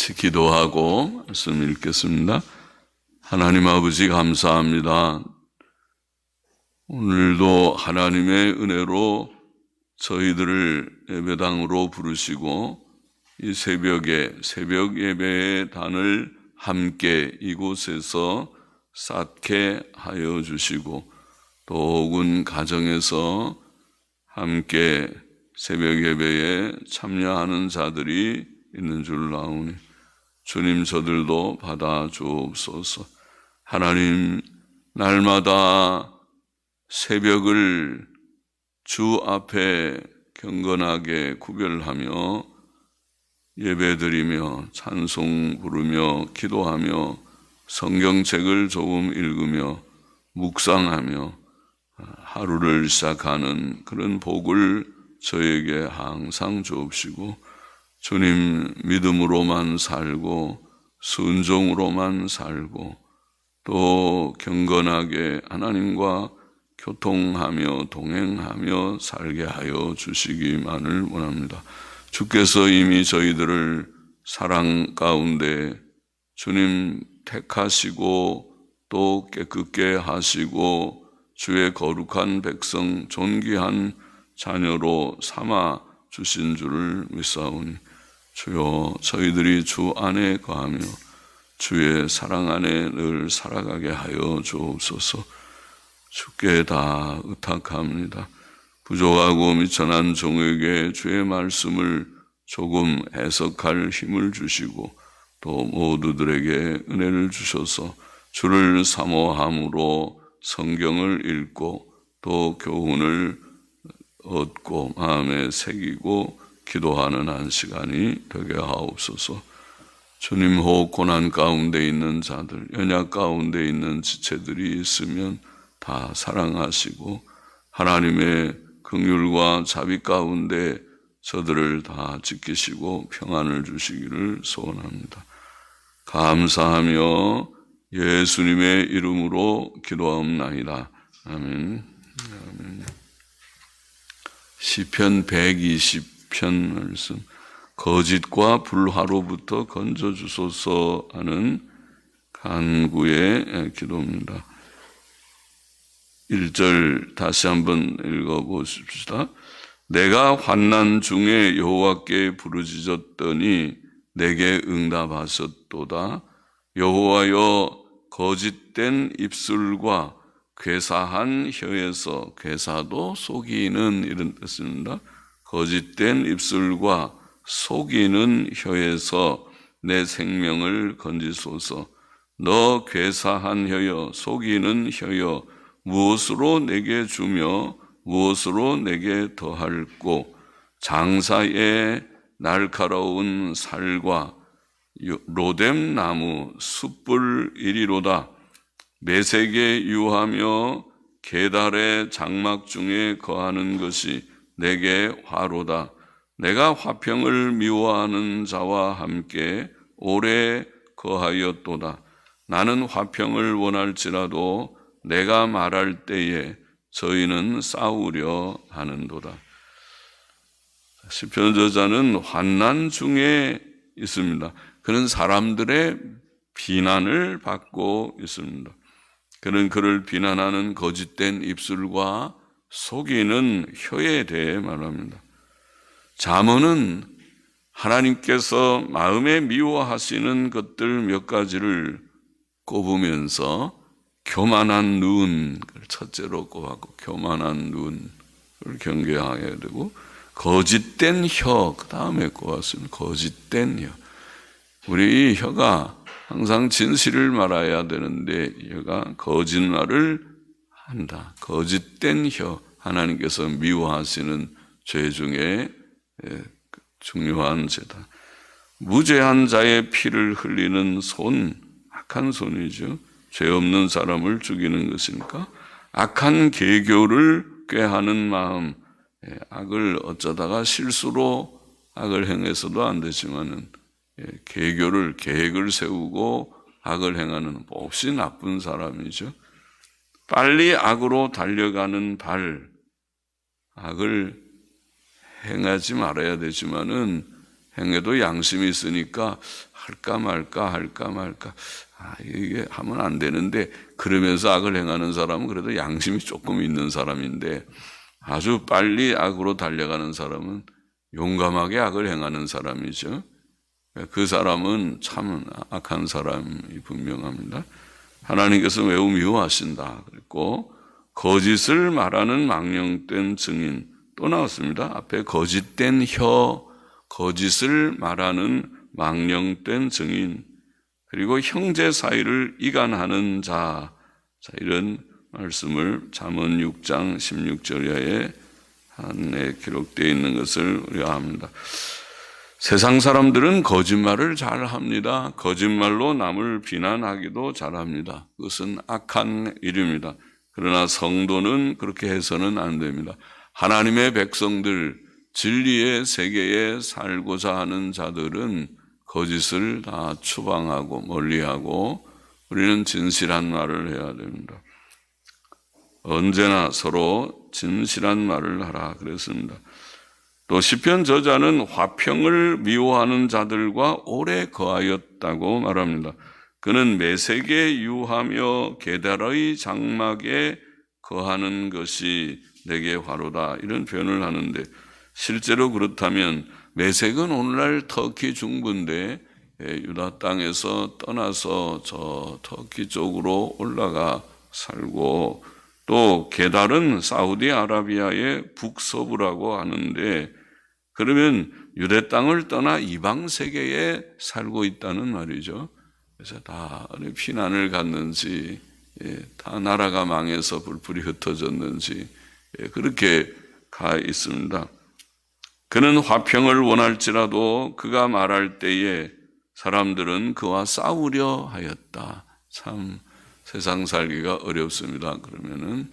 같이 기도하고 말씀 읽겠습니다. 하나님 아버지 감사합니다. 오늘도 하나님의 은혜로 저희들을 예배당으로 부르시고 이 새벽에 새벽 예배의 단을 함께 이곳에서 쌓게 하여 주시고 또 혹은 가정에서 함께 새벽 예배에 참여하는 자들이 있는 줄 아오니 주님 저들도 받아 주옵소서. 하나님 날마다 새벽을 주 앞에 경건하게 구별하며 예배드리며 찬송 부르며 기도하며 성경책을 조금 읽으며 묵상하며 하루를 시작하는 그런 복을 저에게 항상 주옵시고 주님 믿음으로만 살고 순종으로만 살고 또 경건하게 하나님과 교통하며 동행하며 살게 하여 주시기만을 원합니다. 주께서 이미 저희들을 사랑 가운데 주님 택하시고 또 깨끗게 하시고 주의 거룩한 백성 존귀한 자녀로 삼아 주신 줄을 믿사오니 주여 저희들이 주 안에 거하며 주의 사랑 안에 늘 살아가게 하여 주옵소서. 주께 다 의탁합니다. 부족하고 미천한 종에게 주의 말씀을 조금 해석할 힘을 주시고 또 모두들에게 은혜를 주셔서 주를 사모함으로 성경을 읽고 또 교훈을 얻고 마음에 새기고 기도하는 한 시간이 되게 하옵소서. 주님 혹 고난 가운데 있는 자들, 연약 가운데 있는 지체들이 있으면 다 사랑하시고 하나님의 긍휼과 자비 가운데 저들을 다 지키시고 평안을 주시기를 소원합니다. 감사하며 예수님의 이름으로 기도하옵나이다. 아멘. 아멘. 시편 120편 말씀. 거짓과 불화로부터 건져주소서 하는 간구의 기도입니다. 1절 다시 한번 읽어보십시다. 내가 환난 중에 여호와께 부르짖었더니 내게 응답하셨도다. 여호와여 거짓된 입술과 괴사한 혀에서, 괴사도 속이는 이런 뜻입니다. 거짓된 입술과 속이는 혀에서 내 생명을 건지소서. 너 괴사한 혀여 속이는 혀여 무엇으로 내게 주며 무엇으로 내게 더할꼬. 장사에 날카로운 살과 로뎀 나무 숯불 이리로다. 매색에 유하며 계달의 장막 중에 거하는 것이 내게 화로다. 내가 화평을 미워하는 자와 함께 오래 거하였도다. 나는 화평을 원할지라도 내가 말할 때에 저희는 싸우려 하는도다. 시편 저자는 환난 중에 있습니다. 그는 사람들의 비난을 받고 있습니다. 그는 그를 비난하는 거짓된 입술과 속이는 혀에 대해 말합니다. 잠언은 하나님께서 마음에 미워하시는 것들 몇 가지를 꼽으면서 교만한 눈을 첫째로 꼽았고 교만한 눈을 경계해야 되고 거짓된 혀 그 다음에 꼽았습니다. 거짓된 혀. 우리 이 혀가 항상 진실을 말해야 되는데 혀가 거짓말을 한다. 거짓된 혀, 하나님께서 미워하시는 죄 중에 중요한 죄다. 무죄한 자의 피를 흘리는 손, 악한 손이죠. 죄 없는 사람을 죽이는 것이니까 악한 계교를 꾀하는 마음, 악을 어쩌다가 실수로 악을 행해서도 안 되지만은 계획을 세우고 악을 행하는 몹시 나쁜 사람이죠. 빨리 악으로 달려가는 발, 악을 행하지 말아야 되지만은 행해도 양심이 있으니까 할까 말까 이게 하면 안 되는데, 그러면서 악을 행하는 사람은 그래도 양심이 조금 있는 사람인데, 아주 빨리 악으로 달려가는 사람은 용감하게 악을 행하는 사람이죠. 그 사람은 참 악한 사람이 분명합니다. 하나님께서 매우 미워하신다. 그리고 거짓을 말하는 망령된 증인, 또 나왔습니다. 앞에 거짓된 혀, 거짓을 말하는 망령된 증인, 그리고 형제 사이를 이간하는 자, 이런 말씀을 잠언 6장 16절에 한에 기록되어 있는 것을 우리가 압니다. 세상 사람들은 거짓말을 잘 합니다. 거짓말로 남을 비난하기도 잘합니다. 그것은 악한 일입니다. 그러나 성도는 그렇게 해서는 안 됩니다. 하나님의 백성들, 진리의 세계에 살고자 하는 자들은 거짓을 다 추방하고 멀리하고 우리는 진실한 말을 해야 됩니다. 언제나 서로 진실한 말을 하라 그랬습니다. 또 시편 저자는 화평을 미워하는 자들과 오래 거하였다고 말합니다. 그는 매색에 유하며 게달의 장막에 거하는 것이 내게 화로다, 이런 표현을 하는데, 실제로 그렇다면 매색은 오늘날 터키 중부인데 유다 땅에서 떠나서 저 터키 쪽으로 올라가 살고, 또 게달은 사우디아라비아의 북서부라고 하는데, 그러면 유대 땅을 떠나 이방 세계에 살고 있다는 말이죠. 그래서 다 피난을 갔는지, 다 나라가 망해서 불풀이 흩어졌는지 그렇게 가 있습니다. 그는 화평을 원할지라도 그가 말할 때에 사람들은 그와 싸우려 하였다. 참 세상 살기가 어렵습니다. 그러면은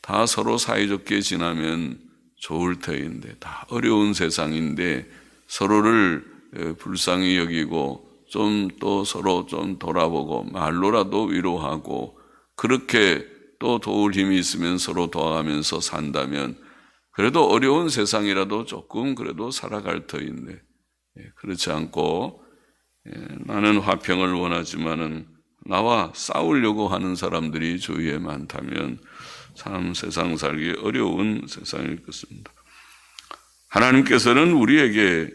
다 서로 사이좋게 지나면 좋을 터인데, 다 어려운 세상인데 서로를 불쌍히 여기고 좀 또 서로 좀 돌아보고 말로라도 위로하고, 그렇게 또 도울 힘이 있으면 서로 도와가면서 산다면 그래도 어려운 세상이라도 조금 그래도 살아갈 터인데, 그렇지 않고 나는 화평을 원하지만은 나와 싸우려고 하는 사람들이 주위에 많다면 참 세상 살기 어려운 세상일 것입니다. 하나님께서는 우리에게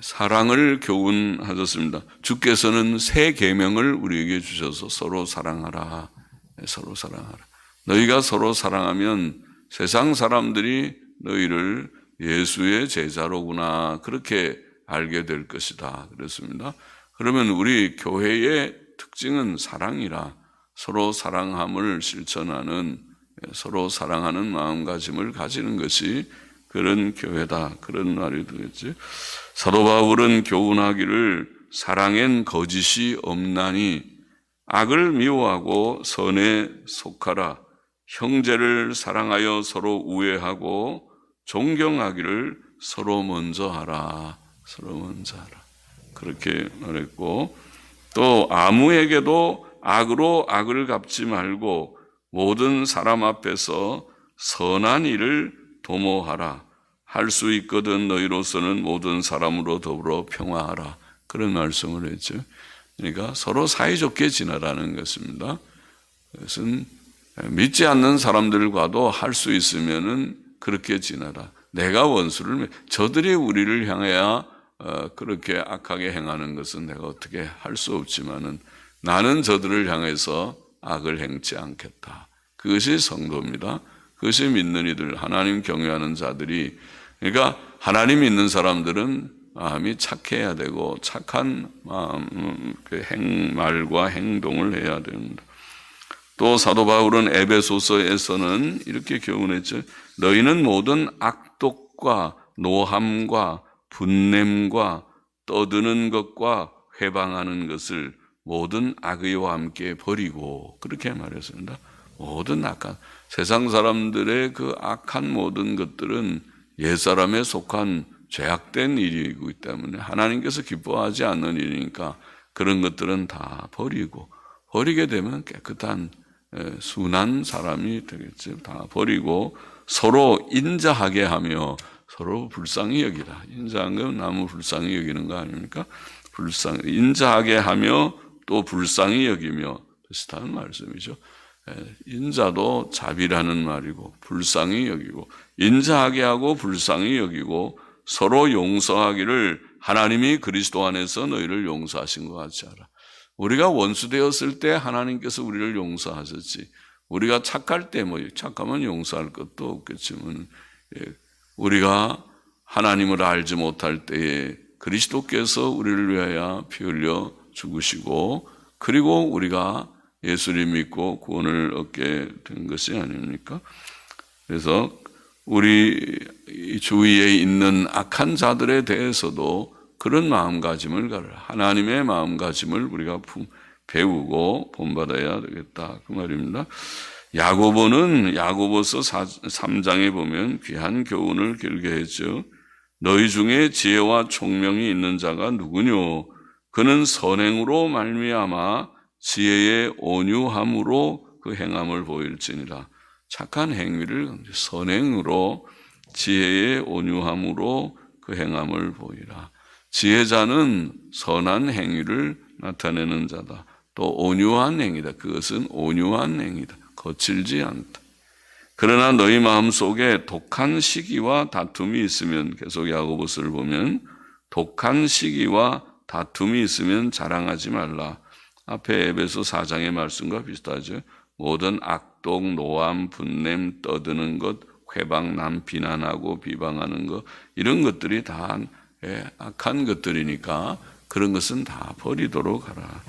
사랑을 교훈하셨습니다. 주께서는 새 계명을 우리에게 주셔서 서로 사랑하라. 서로 사랑하라. 너희가 서로 사랑하면 세상 사람들이 너희를 예수의 제자로구나, 그렇게 알게 될 것이다 그랬습니다. 그러면 우리 교회의 특징은 사랑이라, 서로 사랑함을 실천하는, 서로 사랑하는 마음가짐을 가지는 것이 그런 교회다, 그런 말이 되겠지. 사도 바울은 교훈하기를 사랑엔 거짓이 없나니 악을 미워하고 선에 속하라. 형제를 사랑하여 서로 우애하고 존경하기를 서로 먼저 하라. 서로 먼저 하라. 그렇게 말했고, 또 아무에게도 악으로 악을 갚지 말고 모든 사람 앞에서 선한 일을 도모하라. 할 수 있거든 너희로서는 모든 사람으로 더불어 평화하라. 그런 말씀을 했죠. 그러니까 서로 사이좋게 지내라는 것입니다. 그것은 믿지 않는 사람들과도 할 수 있으면은 그렇게 지내라. 내가 원수를, 저들이 우리를 향해야 그렇게 악하게 행하는 것은 내가 어떻게 할 수 없지만은 나는 저들을 향해서 악을 행치 않겠다. 그것이 성도입니다. 그것이 믿는 이들, 하나님 경외하는 자들이, 그러니까 하나님 믿는 사람들은 마음이 착해야 되고 착한 마음, 그 말과 행동을 해야 됩니다. 또 사도 바울은 에베소서에서는 이렇게 교훈했죠. 너희는 모든 악독과 노함과 분냄과 떠드는 것과 회방하는 것을 모든 악의와 함께 버리고, 그렇게 말했습니다. 모든 악한, 세상 사람들의 그 악한 모든 것들은 옛사람에 속한 죄악된 일이기 때문에 하나님께서 기뻐하지 않는 일이니까 그런 것들은 다 버리고, 버리게 되면 깨끗한 순한 사람이 되겠죠. 다 버리고 서로 인자하게 하며 서로 불쌍히 여기라. 인자한 건 남을 불쌍히 여기는 거 아닙니까? 인자하게 하며 또 불쌍히 여기며 비슷한 말씀이죠. 인자도 자비라는 말이고 불쌍히 여기고 인자하게 하고 불쌍히 여기고 서로 용서하기를 하나님이 그리스도 안에서 너희를 용서하신 것 같이 하라. 우리가 원수 되었을 때 하나님께서 우리를 용서하셨지. 우리가 착할 때 착하면 용서할 것도 없겠지만 우리가 하나님을 알지 못할 때에 그리스도께서 우리를 위하여 피 흘려 죽으시고 그리고 우리가 예수를 믿고 구원을 얻게 된 것이 아닙니까? 그래서 우리 주위에 있는 악한 자들에 대해서도 그런 마음가짐을 가르라. 하나님의 마음가짐을 우리가 배우고 본받아야 되겠다. 그 말입니다. 야고보는 야고보서 3장에 보면 귀한 교훈을 길게 했죠. 너희 중에 지혜와 총명이 있는 자가 누구뇨? 그는 선행으로 말미암아 지혜의 온유함으로 그 행함을 보일지니라. 착한 행위를 선행으로 지혜의 온유함으로 그 행함을 보이라. 지혜자는 선한 행위를 나타내는 자다. 또 온유한 행위다. 그것은 온유한 행위다. 거칠지 않다. 그러나 너희 마음속에 독한 시기와 다툼이 있으면 계속 야고보서를 보면 독한 시기와 다툼이 있으면 자랑하지 말라. 앞에 에베소 4장의 말씀과 비슷하죠. 모든 악독, 노함, 분냄, 떠드는 것, 회방, 남 비난하고 비방하는 것 이런 것들이 다 악한 것들이니까 그런 것은 다 버리도록 하라.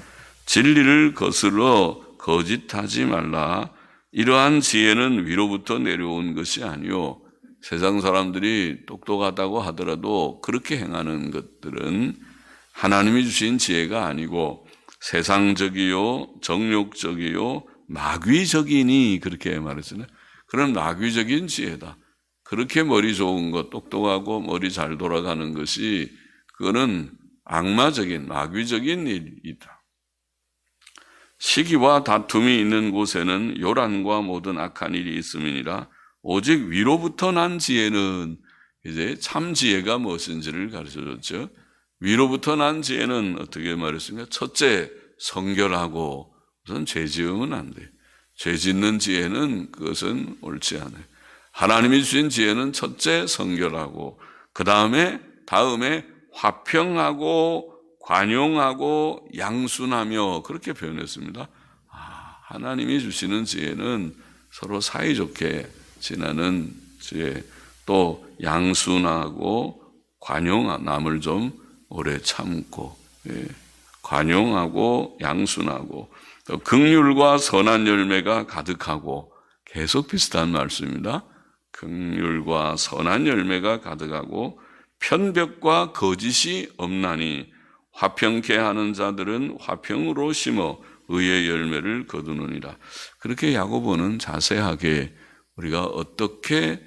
진리를 거슬러 거짓하지 말라. 이러한 지혜는 위로부터 내려온 것이 아니요 세상 사람들이 똑똑하다고 하더라도 그렇게 행하는 것들은 하나님이 주신 지혜가 아니고 세상적이요 정욕적이요 마귀적이니 그렇게 말했잖아요. 그런 마귀적인 지혜다. 그렇게 머리 좋은 것, 똑똑하고 머리 잘 돌아가는 것이 그거는 악마적인 마귀적인 일이다. 시기와 다툼이 있는 곳에는 요란과 모든 악한 일이 있음이니라. 오직 위로부터 난 지혜는 이제 참 지혜가 무엇인지를 가르쳐줬죠. 위로부터 난 지혜는 어떻게 말했습니까? 첫째, 성결하고 우선 죄 지으면 안 돼. 죄 짓는 지혜는 그것은 옳지 않아요. 하나님이 주신 지혜는 첫째 성결하고 다음에 화평하고 관용하고 양순하며 그렇게 표현했습니다. 하나님이 주시는 지혜는 서로 사이좋게 지내는 지혜, 또 양순하고 남을 좀 오래 참고 관용하고 양순하고 또 긍휼과 선한 열매가 가득하고 계속 비슷한 말씀입니다. 긍휼과 선한 열매가 가득하고 편벽과 거짓이 없나니 화평케 하는 자들은 화평으로 심어 의의 열매를 거두느니라. 그렇게 야고보는 자세하게 우리가 어떻게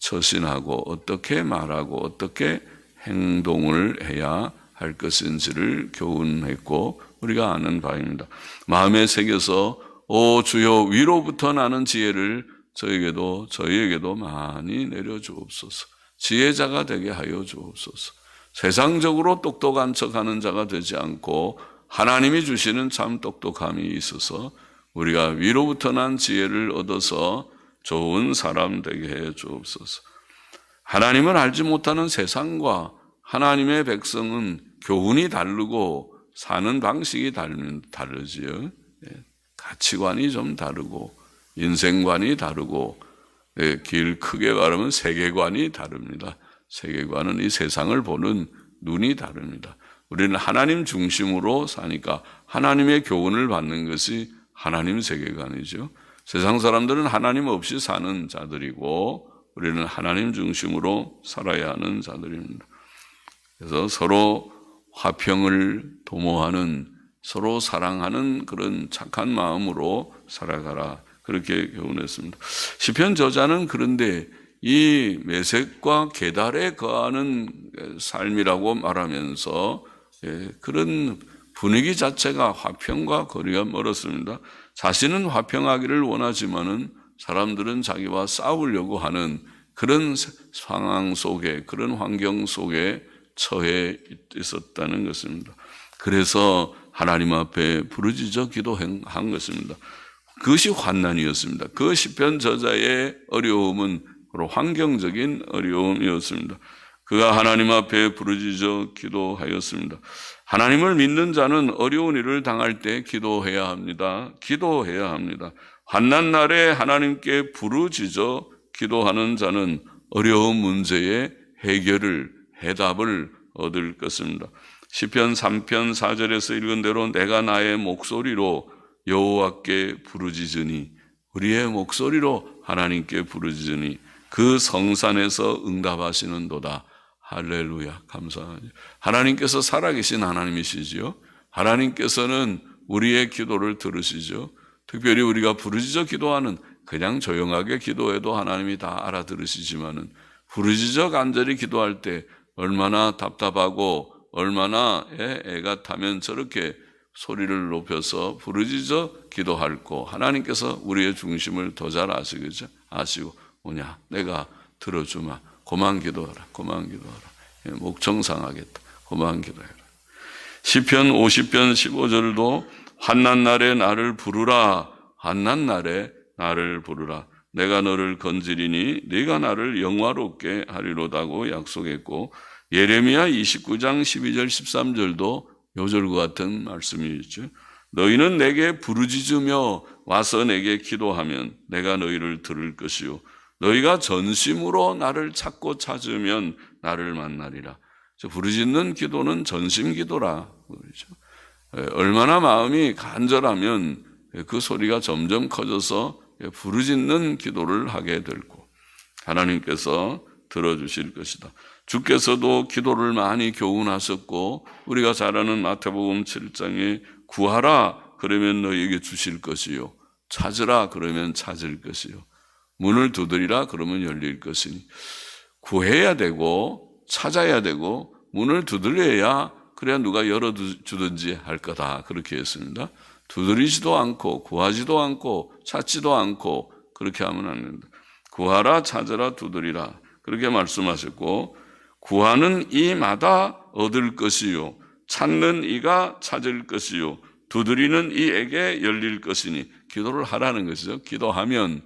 처신하고 어떻게 말하고 어떻게 행동을 해야 할 것인지를 교훈했고 우리가 아는 바입니다. 마음에 새겨서 오 주여 위로부터 나는 지혜를 저희에게도 많이 내려주옵소서. 지혜자가 되게 하여 주옵소서. 세상적으로 똑똑한 척하는 자가 되지 않고 하나님이 주시는 참 똑똑함이 있어서 우리가 위로부터 난 지혜를 얻어서 좋은 사람 되게 해 주옵소서. 하나님을 알지 못하는 세상과 하나님의 백성은 교훈이 다르고 사는 방식이 다르지요. 가치관이 좀 다르고 인생관이 다르고 길 크게 말하면 세계관이 다릅니다. 세계관은 이 세상을 보는 눈이 다릅니다. 우리는 하나님 중심으로 사니까 하나님의 교훈을 받는 것이 하나님 세계관이죠. 세상 사람들은 하나님 없이 사는 자들이고 우리는 하나님 중심으로 살아야 하는 자들입니다. 그래서 서로 화평을 도모하는 서로 사랑하는 그런 착한 마음으로 살아가라. 그렇게 교훈했습니다. 시편 저자는 그런데 이 메섹과 게달에 거하는 삶이라고 말하면서 그런 분위기 자체가 화평과 거리가 멀었습니다. 자신은 화평하기를 원하지만은 사람들은 자기와 싸우려고 하는 그런 상황 속에, 그런 환경 속에 처해 있었다는 것입니다. 그래서 하나님 앞에 부르짖어 기도한 것입니다. 그것이 환난이었습니다. 그 시편 저자의 어려움은 바로 환경적인 어려움이었습니다. 그가 하나님 앞에 부르짖어 기도하였습니다. 하나님을 믿는 자는 어려운 일을 당할 때 기도해야 합니다. 기도해야 합니다. 환난 날에 하나님께 부르짖어 기도하는 자는 어려운 문제의 해답을 얻을 것입니다. 시편 3편 4절에서 읽은 대로 내가 나의 목소리로 여호와께 부르짖으니, 우리의 목소리로 하나님께 부르짖으니 그 성산에서 응답하시는도다. 할렐루야, 감사하죠. 하나님께서 살아계신 하나님이시지요. 하나님께서는 우리의 기도를 들으시죠. 특별히 우리가 부르짖어 기도하는, 그냥 조용하게 기도해도 하나님이 다 알아들으시지만은 부르짖어 간절히 기도할 때 얼마나 답답하고 얼마나 애가 타면 저렇게 소리를 높여서 부르짖어 기도할고, 하나님께서 우리의 중심을 더 잘 아시고 뭐냐, 내가 들어주마, 고만 기도하라, 고만 기도하라, 목청상하겠다, 고만 기도해라. 시편 50편 15절도 환난 날에 나를 부르라, 환난 날에 나를 부르라, 내가 너를 건지리니 네가 나를 영화롭게 하리로다고 약속했고, 예레미야 29장 12절 13절도 요절과 같은 말씀이 있죠. 너희는 내게 부르짖으며 와서 내게 기도하면 내가 너희를 들을 것이요 너희가 전심으로 나를 찾고 찾으면 나를 만나리라. 부르짖는 기도는 전심 기도라 그러죠. 얼마나 마음이 간절하면 그 소리가 점점 커져서 부르짖는 기도를 하게 되고 하나님께서 들어주실 것이다. 주께서도 기도를 많이 교훈하셨고, 우리가 잘 아는 마태복음 7장에 구하라 그러면 너희에게 주실 것이요 찾으라 그러면 찾을 것이요 문을 두드리라 그러면 열릴 것이니, 구해야 되고 찾아야 되고 문을 두드려야 그래야 누가 열어주든지 할 거다, 그렇게 했습니다. 두드리지도 않고 구하지도 않고 찾지도 않고 그렇게 하면 안 된다. 구하라, 찾으라, 두드리라 그렇게 말씀하셨고, 구하는 이마다 얻을 것이요 찾는 이가 찾을 것이요 두드리는 이에게 열릴 것이니, 기도를 하라는 것이죠. 기도하면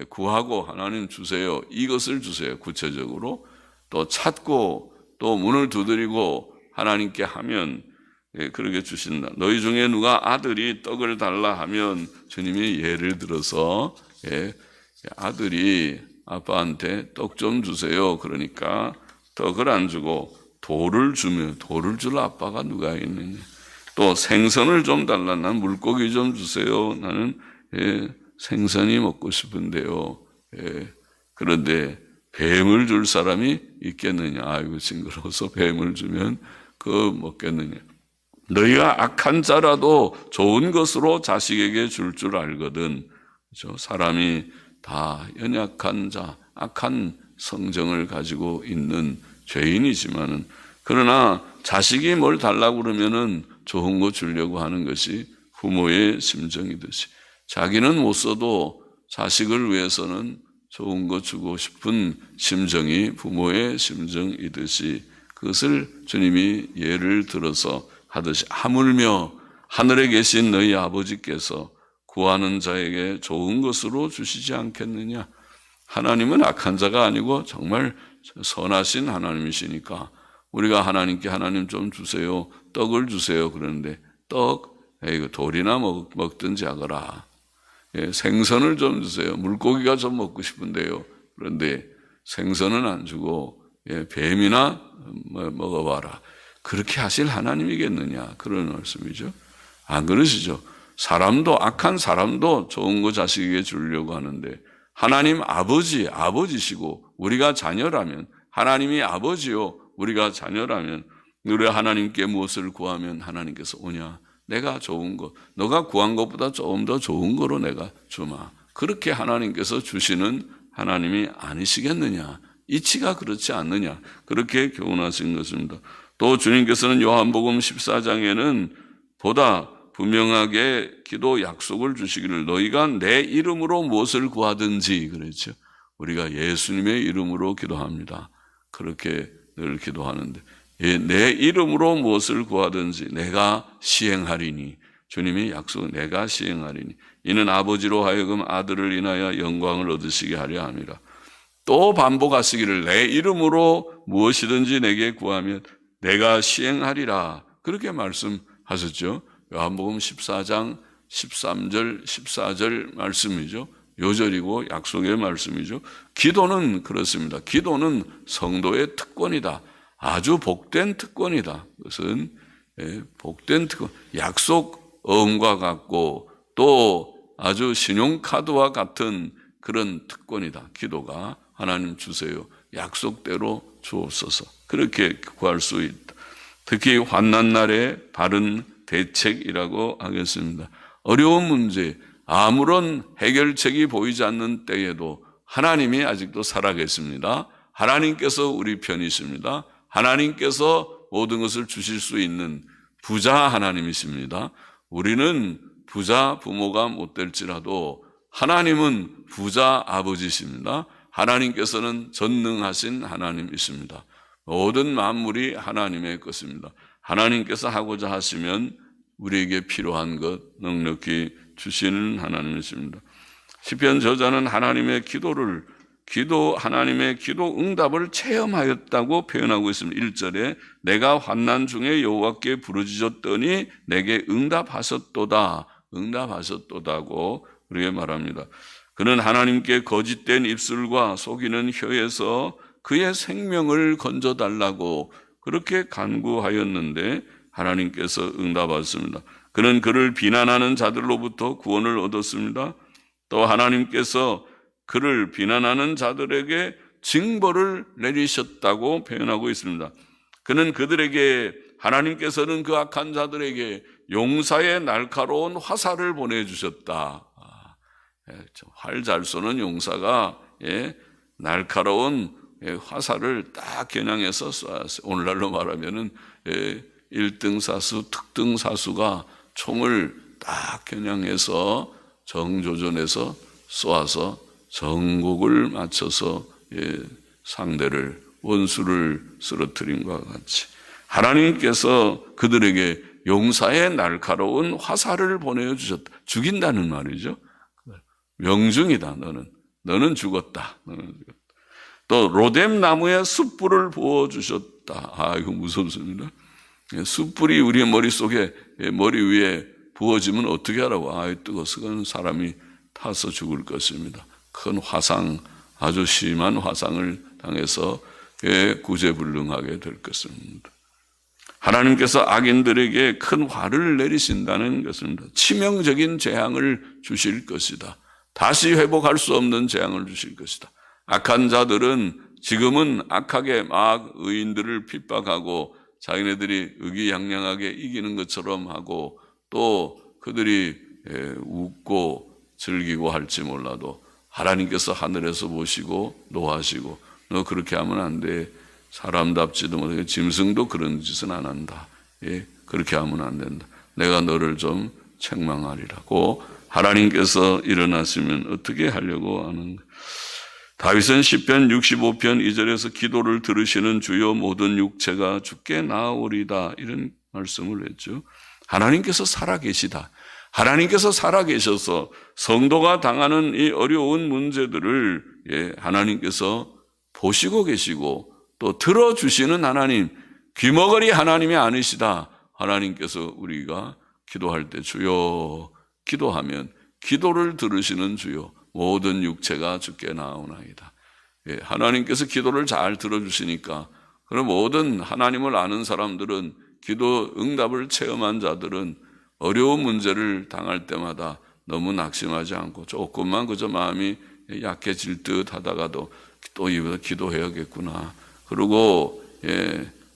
구하고 하나님 주세요, 이것을 주세요. 구체적으로 또 찾고 또 문을 두드리고 하나님께 하면 그렇게 주신다. 너희 중에 누가 아들이 떡을 달라 하면, 주님이 예를 들어서 아들이 아빠한테 떡 좀 주세요 그러니까 떡을 안 주고 돌을 주면, 돌을 줄 아빠가 누가 있느냐. 또 생선을 좀 달라, 난 물고기 좀 주세요, 나는 생선이 먹고 싶은데요. 그런데 뱀을 줄 사람이 있겠느냐. 아이고 징그러워서 뱀을 주면 그거 먹겠느냐. 너희가 악한 자라도 좋은 것으로 자식에게 줄 알거든. 그렇죠? 사람이 다 연약한 자, 악한 성정을 가지고 있는 죄인이지만은, 그러나 자식이 뭘 달라고 그러면은 좋은 거 주려고 하는 것이 부모의 심정이듯이, 자기는 못 써도 자식을 위해서는 좋은 거 주고 싶은 심정이 부모의 심정이듯이, 그것을 주님이 예를 들어서 하듯이, 하물며 하늘에 계신 너희 아버지께서 구하는 자에게 좋은 것으로 주시지 않겠느냐. 하나님은 악한 자가 아니고 정말 선하신 하나님이시니까 우리가 하나님께 하나님 좀 주세요, 떡을 주세요 그러는데, 떡 돌이나 먹든지 하거라. 생선을 좀 주세요, 물고기가 좀 먹고 싶은데요 그런데 생선은 안 주고 뱀이나 먹어봐라. 그렇게 하실 하나님이겠느냐, 그런 말씀이죠. 안 그러시죠. 사람도, 악한 사람도 좋은 거 자식에게 주려고 하는데, 하나님 아버지시고 우리가 자녀라면, 하나님이 아버지요 우리가 자녀라면, 우리가 하나님께 무엇을 구하면 하나님께서 오냐, 내가 좋은 것, 너가 구한 것보다 조금 더 좋은 거로 내가 주마. 그렇게 하나님께서 주시는 하나님이 아니시겠느냐, 이치가 그렇지 않느냐, 그렇게 교훈하신 것입니다. 또 주님께서는 요한복음 14장에는 보다 분명하게 기도 약속을 주시기를, 너희가 내 이름으로 무엇을 구하든지 그랬죠. 우리가 예수님의 이름으로 기도합니다. 그렇게 늘 기도하는데 내 이름으로 무엇을 구하든지 내가 시행하리니 주님이 약속 내가 시행하리니 이는 아버지로 하여금 아들을 인하여 영광을 얻으시게 하려 함이라. 또 반복하시기를 내 이름으로 무엇이든지 내게 구하면 내가 시행하리라. 그렇게 말씀하셨죠. 요한복음 14장 13절 14절 말씀이죠. 요절이고 약속의 말씀이죠. 기도는 그렇습니다. 기도는 성도의 특권이다. 아주 복된 특권이다. 그것은 복된 특권, 약속 어음과 같고 또 아주 신용카드와 같은 그런 특권이다. 기도가 하나님 주세요. 약속대로 주옵소서. 그렇게 구할 수 있다. 특히 환난 날에 바른 대책이라고 하겠습니다. 어려운 문제, 아무런 해결책이 보이지 않는 때에도 하나님이 아직도 살아계십니다. 하나님께서 우리 편이십니다. 하나님께서 모든 것을 주실 수 있는 부자 하나님이십니다. 우리는 부자 부모가 못 될지라도 하나님은 부자 아버지십니다. 하나님께서는 전능하신 하나님이십니다. 모든 만물이 하나님의 것입니다. 하나님께서 하고자 하시면 우리에게 필요한 것 넉넉히 주시는 하나님이십니다. 시편 저자는 하나님의 기도 응답을 체험하였다고 표현하고 있습니다. 1절에 내가 환난 중에 여호와께 부르짖었더니 내게 응답하셨도다고 우리에게 말합니다. 그는 하나님께 거짓된 입술과 속이는 혀에서 그의 생명을 건져달라고 그렇게 간구하였는데 하나님께서 응답하셨습니다. 그는 그를 비난하는 자들로부터 구원을 얻었습니다. 또 하나님께서 그를 비난하는 자들에게 징벌을 내리셨다고 표현하고 있습니다. 그는 하나님께서는 그 악한 자들에게 용사의 날카로운 화살을 보내주셨다. 활 잘 쏘는 용사가 날카로운 화살을 딱 겨냥해서 쏘았어요. 오늘날로 말하면은 1등 사수, 특등 사수가 총을 딱 겨냥해서 정조준해서 쏘아서 정곡을 맞춰서 상대를 원수를 쓰러뜨린 것과 같이 하나님께서 그들에게 용사의 날카로운 화살을 보내주셨다. 죽인다는 말이죠. 명중이다. 너는 죽었다. 또 로뎀 나무에 숯불을 부어주셨다. 이거 무섭습니다. 숯불이 우리 머리 위에 부어지면 어떻게 하라고? 뜨거워서 그건 사람이 타서 죽을 것입니다. 큰 화상, 아주 심한 화상을 당해서 구제불능하게 될 것입니다. 하나님께서 악인들에게 큰 화를 내리신다는 것입니다. 치명적인 재앙을 주실 것이다. 다시 회복할 수 없는 재앙을 주실 것이다. 악한 자들은 지금은 악하게 막 의인들을 핍박하고 자기네들이 의기양양하게 이기는 것처럼 하고 또 그들이 웃고 즐기고 할지 몰라도 하나님께서 하늘에서 보시고 노하시고 너 그렇게 하면 안 돼. 사람답지도 못하게 짐승도 그런 짓은 안 한다. 그렇게 하면 안 된다. 내가 너를 좀 책망하리라고 하나님께서 일어나시면 어떻게 하려고 하는가. 다윗은 시편 65편 2절에서 기도를 들으시는 주여 모든 육체가 주께 나아오리다 이런 말씀을 했죠. 하나님께서 살아계시다. 하나님께서 살아계셔서 성도가 당하는 이 어려운 문제들을 하나님께서 보시고 계시고 또 들어주시는 하나님, 귀머거리 하나님이 아니시다. 하나님께서 우리가 기도할 때 주여 기도하면 기도를 들으시는 주여 모든 육체가 주께 나아오나이다. 하나님께서 기도를 잘 들어주시니까 그럼 모든 하나님을 아는 사람들은 기도 응답을 체험한 자들은 어려운 문제를 당할 때마다 너무 낙심하지 않고 조금만 그저 마음이 약해질 듯 하다가도 또 이보다 기도해야겠구나. 그리고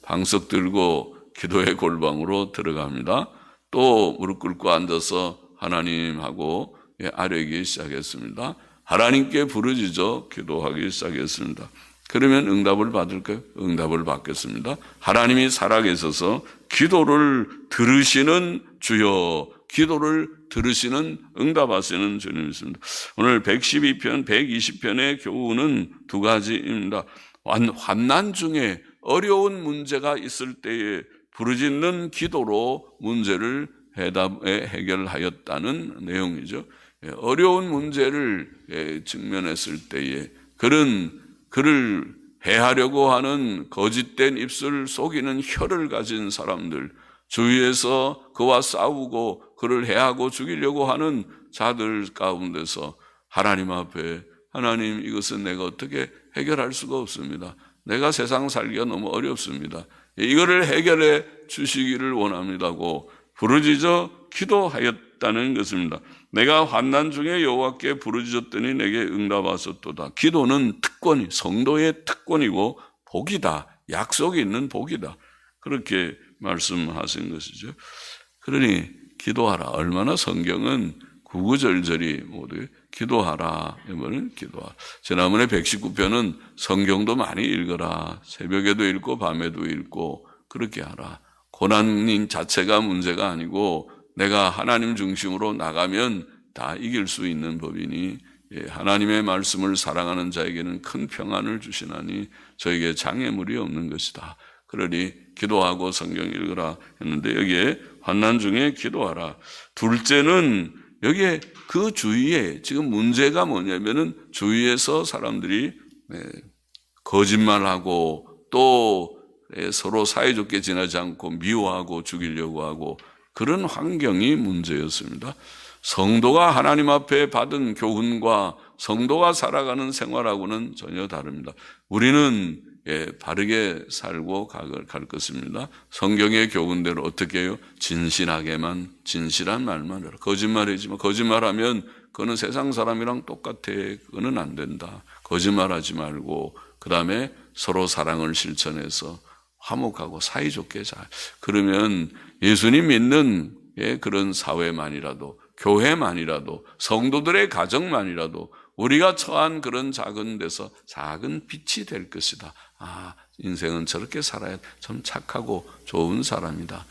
방석 들고 기도의 골방으로 들어갑니다. 또 무릎 꿇고 앉아서 하나님하고 아뢰기 시작했습니다. 하나님께 부르짖어 기도하기 시작했습니다. 그러면 응답을 받을까요? 응답을 받겠습니다. 하나님이 살아계셔서 기도를 들으시는 주여, 기도를 들으시는, 응답하시는 주님이십니다. 오늘 112편, 120편의 교훈은 두 가지입니다. 환난 중에 어려운 문제가 있을 때에 부르짖는 기도로 문제를 해결하였다는 내용이죠. 어려운 문제를 직면했을 때에 그를 해하려고 하는 거짓된 입술 속이는 혀를 가진 사람들, 주위에서 그와 싸우고 그를 해하고 죽이려고 하는 자들 가운데서 하나님 앞에, 하나님, 이것은 내가 어떻게 해결할 수가 없습니다. 내가 세상 살기가 너무 어렵습니다. 이거를 해결해 주시기를 원합니다고 부르짖어 기도하였다는 것입니다. 내가 환난 중에 여호와께 부르짖었더니 내게 응답하셨도다. 기도는 특권이, 성도의 특권이고 복이다. 약속이 있는 복이다. 그렇게 말씀하신 것이죠. 그러니 기도하라. 얼마나 성경은 구구절절히 모두 기도하라. 이번엔 기도하라. 지난번에 119편은 성경도 많이 읽어라. 새벽에도 읽고 밤에도 읽고 그렇게 하라. 고난인 자체가 문제가 아니고 내가 하나님 중심으로 나가면 다 이길 수 있는 법이니 하나님의 말씀을 사랑하는 자에게는 큰 평안을 주시나니 저에게 장애물이 없는 것이다. 그러니 기도하고 성경 읽으라 했는데 여기에 환난 중에 기도하라. 둘째는 여기에 그 주위에 지금 문제가 뭐냐면은 주위에서 사람들이 거짓말하고 또 서로 사이좋게 지내지 않고 미워하고 죽이려고 하고 그런 환경이 문제였습니다. 성도가 하나님 앞에 받은 교훈과 성도가 살아가는 생활하고는 전혀 다릅니다. 우리는 바르게 살고 갈 것입니다. 성경의 교훈대로 어떻게 해요? 진실하게만, 진실한 말만 해라. 거짓말이지만 거짓말하면 그거는 세상 사람이랑 똑같아. 그거는 안 된다. 거짓말하지 말고 그 다음에 서로 사랑을 실천해서 화목하고 사이좋게 잘. 그러면 예수님 믿는 그런 사회만이라도, 교회만이라도, 성도들의 가정만이라도 우리가 처한 그런 작은 데서 작은 빛이 될 것이다. 아, 인생은 저렇게 살아야 좀 착하고 좋은 사람이다.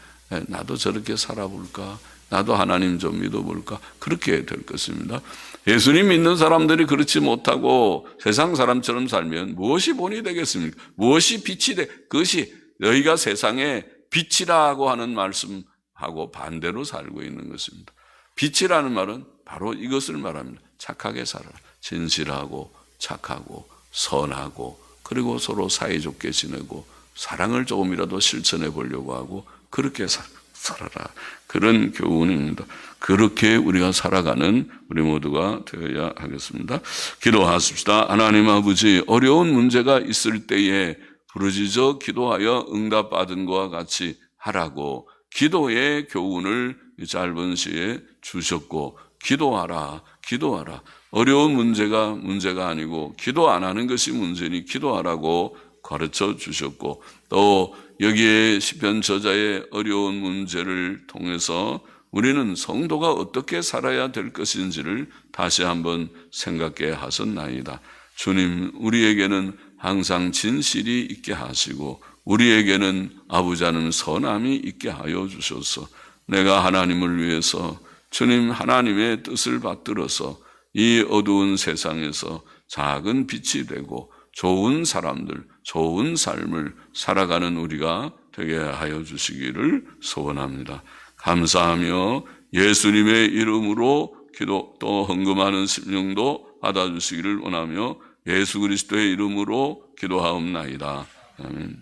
나도 저렇게 살아볼까? 나도 하나님 좀 믿어볼까? 그렇게 될 것입니다. 예수님 믿는 사람들이 그렇지 못하고 세상 사람처럼 살면 무엇이 본이 되겠습니까? 무엇이 빛이 그것이 너희가 세상의 빛이라고 하는 말씀하고 반대로 살고 있는 것입니다. 빛이라는 말은 바로 이것을 말합니다. 착하게 살아라. 진실하고 착하고 선하고 그리고 서로 사이좋게 지내고 사랑을 조금이라도 실천해 보려고 하고 그렇게 살아라. 그런 교훈입니다. 그렇게 우리가 살아가는 우리 모두가 되어야 하겠습니다. 기도하십시다. 하나님 아버지, 어려운 문제가 있을 때에 부르짖어 기도하여 응답받은 것과 같이 하라고 기도의 교훈을 짧은 시에 주셨고 기도하라, 기도하라. 어려운 문제가 아니고 기도 안 하는 것이 문제니 기도하라고 가르쳐 주셨고 또 여기에 시편 저자의 어려운 문제를 통해서 우리는 성도가 어떻게 살아야 될 것인지를 다시 한번 생각해 하셨나이다. 주님, 우리에게는 항상 진실이 있게 하시고 우리에게는 아부자는 선함이 있게 하여 주셔서 내가 하나님을 위해서 주님 하나님의 뜻을 받들어서 이 어두운 세상에서 작은 빛이 되고 좋은 사람들, 좋은 삶을 살아가는 우리가 되게 하여 주시기를 소원합니다. 감사하며 예수님의 이름으로 기도 또 헌금하는 심령도 받아주시기를 원하며 예수 그리스도의 이름으로 기도하옵나이다. 아멘.